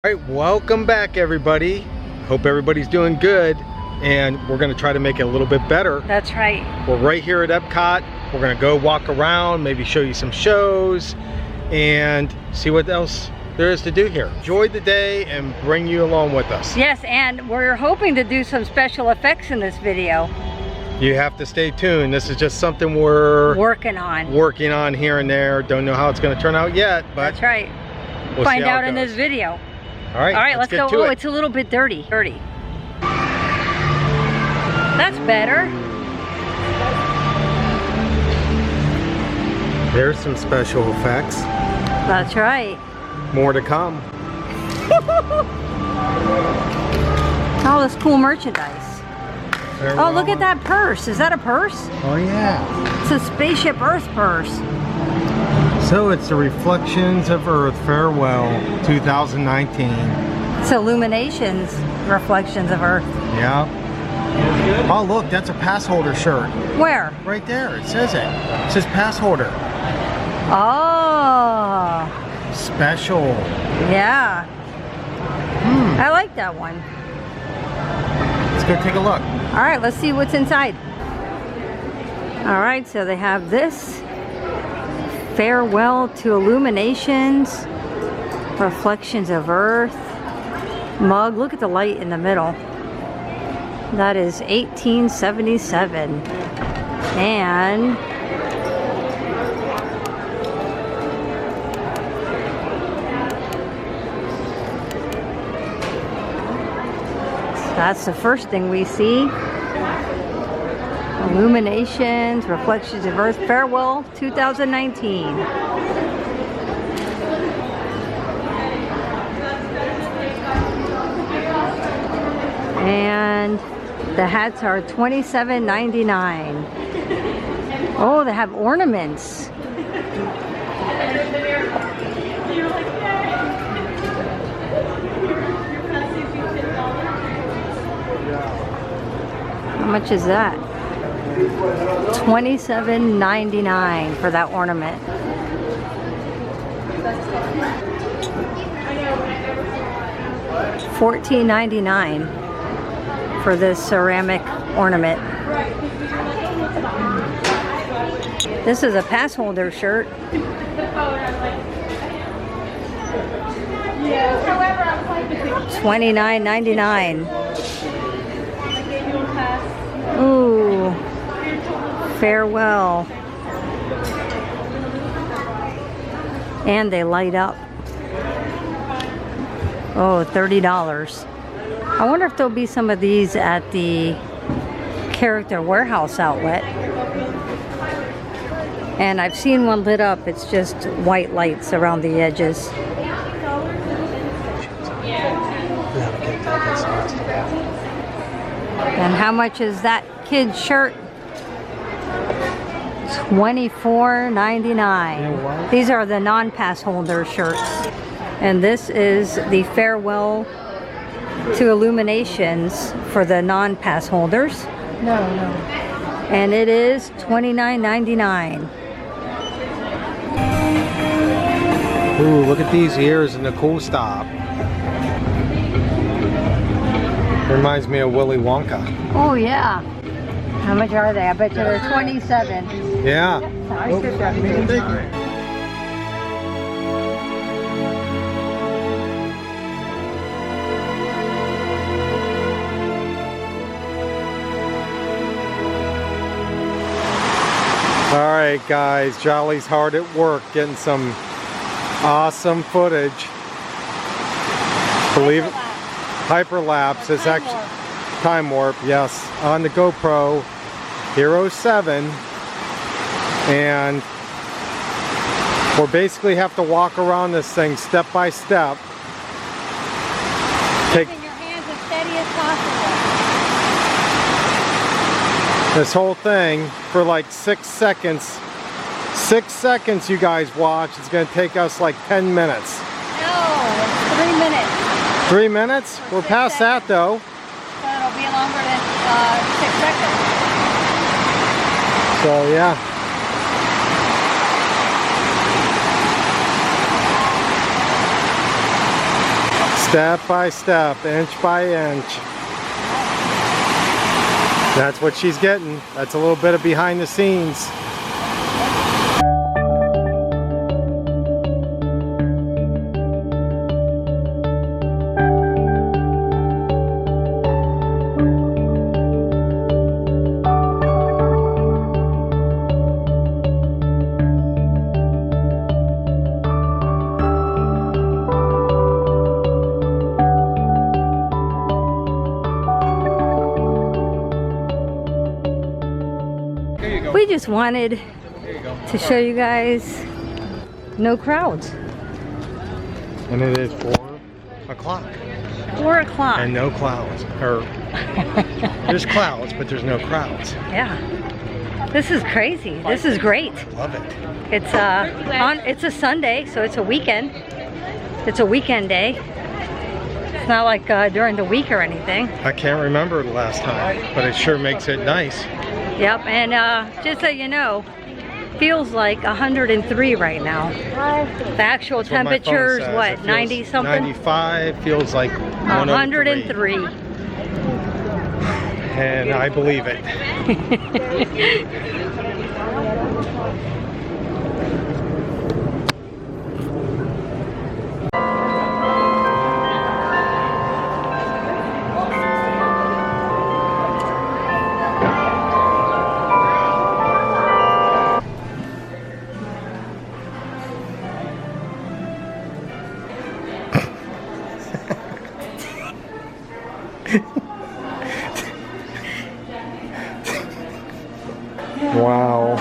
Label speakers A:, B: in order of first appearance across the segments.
A: All right, welcome back everybody. Hope everybody's doing good, and we're gonna try to make it a little bit better.
B: That's right.
A: We're right here at Epcot. We're gonna go walk around, maybe show you some shows, and see what else there is to do here. Enjoy the day and bring you along with us.
B: Yes, and we're hoping to do some special effects in this video.
A: You have to stay tuned. This is just something we're
B: working on
A: here and there. Don't know how it's gonna turn out yet, but
B: that's right.
A: We'll
B: find out in this video.
A: All right,
B: let's go. Oh, it's a little bit dirty. That's better.
A: There's some special effects.
B: That's right.
A: More to come.
B: All this cool merchandise. Oh, look at that purse. Is that a purse?
A: Oh yeah.
B: It's a Spaceship Earth purse.
A: So it's the Reflections of Earth Farewell 2019.
B: It's Illuminations Reflections of Earth.
A: Yeah. Oh look, that's a pass holder shirt.
B: Where?
A: Right there, it says it. It says pass holder.
B: Oh.
A: Special.
B: Yeah. I like that one.
A: Let's go take a look.
B: All right, let's see what's inside. All right, so they have this. Farewell to Illuminations, Reflections of Earth mug. Look at the light in the middle. That is 1877. And that's the first thing we see. Illuminations, Reflections of Earth, Farewell 2019. And the hats are $27.99. Oh, they have ornaments. How much is that? $27.99 for that ornament. $14.99 for this ceramic ornament. This is a pass holder shirt. $29.99. Ooh. Farewell. And they light up. Oh, $30. I wonder if there'll be some of these at the Character Warehouse outlet. And I've seen one lit up. It's just white lights around the edges. And how much is that kid's shirt? $24.99. These are the non-pass holder shirts. And this is the Farewell to Illuminations for the non-pass holders.
C: No.
B: And it is $29.99.
A: Ooh, look at these ears in the cool stop. Reminds me of Willy Wonka.
B: Oh yeah. How much are they? I bet you they're 27.
A: Yeah. All right, guys. Jolly's hard at work getting some awesome footage. Believe it. Hyperlapse. It's actually time warp, yes, on the GoPro Hero 7, and we'll basically have to walk around this thing step by step.
B: Keeping your hands as steady as possible.
A: This whole thing for like 6 seconds. 6 seconds, you guys watch. It's going to take us like 10 minutes.
B: No, it's 3 minutes.
A: 3 minutes? We're past that though.
B: So it'll be longer than 6 seconds.
A: So yeah. Step by step, inch by inch. That's what she's getting. That's a little bit of behind the scenes.
B: We just wanted to show you guys no crowds.
A: And it is 4 o'clock.
B: 4 o'clock.
A: And no clouds. Or there's clouds, but there's no crowds.
B: Yeah. This is crazy. This is great.
A: Love it.
B: It's a Sunday, so it's a weekend. It's a weekend day. It's not like during the week or anything.
A: I can't remember the last time, but it sure makes it nice.
B: Yep, and just so you know, feels like 103 right now. The actual temperature is what, 90 something?
A: 95, feels like 103.
B: 103.
A: And I believe it. Wow.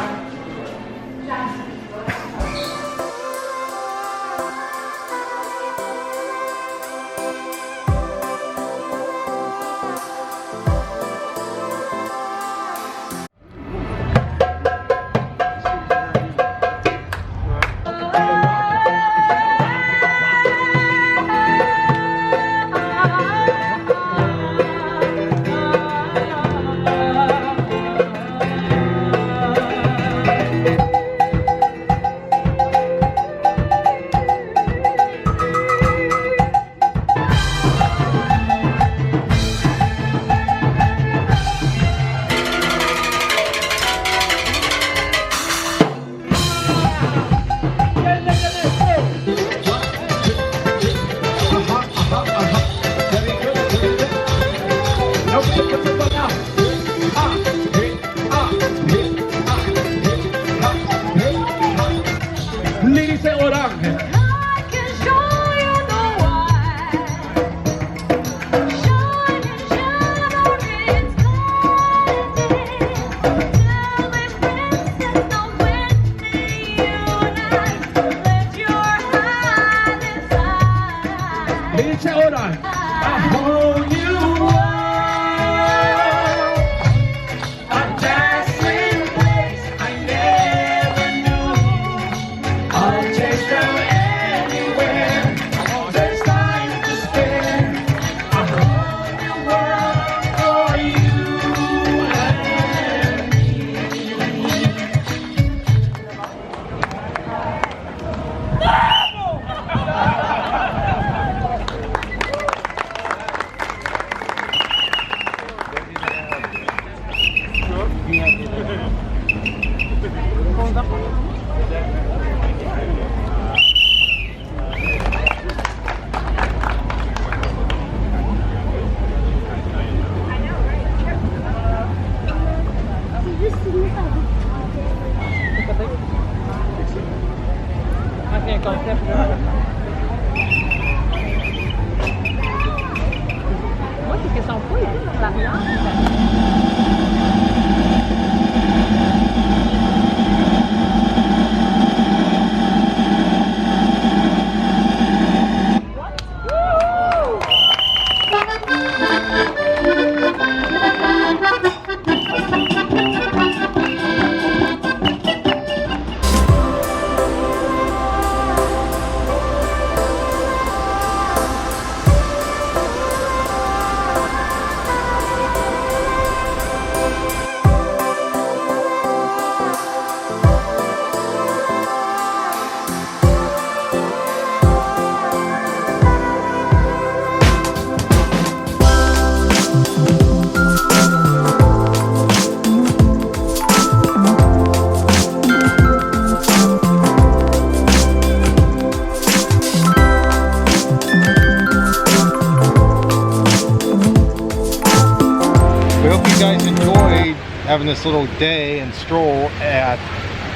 A: having this little day and stroll at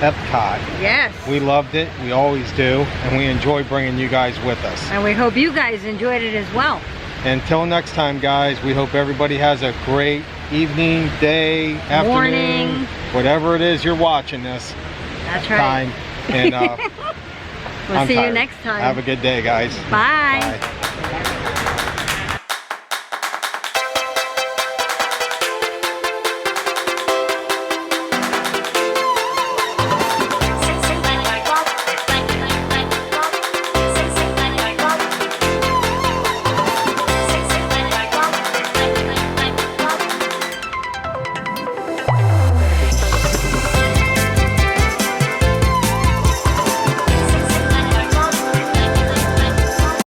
A: Epcot.
B: Yes.
A: We loved it. We always do. And we enjoy bringing you guys with us.
B: And we hope you guys enjoyed it as well.
A: Until next time, guys, we hope everybody has a great evening, day, afternoon,
B: morning,
A: whatever it is you're watching this.
B: That's right.
A: Time. And
B: We'll
A: I'm
B: see you
A: tired.
B: next time.
A: Have a good day, guys.
B: Bye.
A: Bye.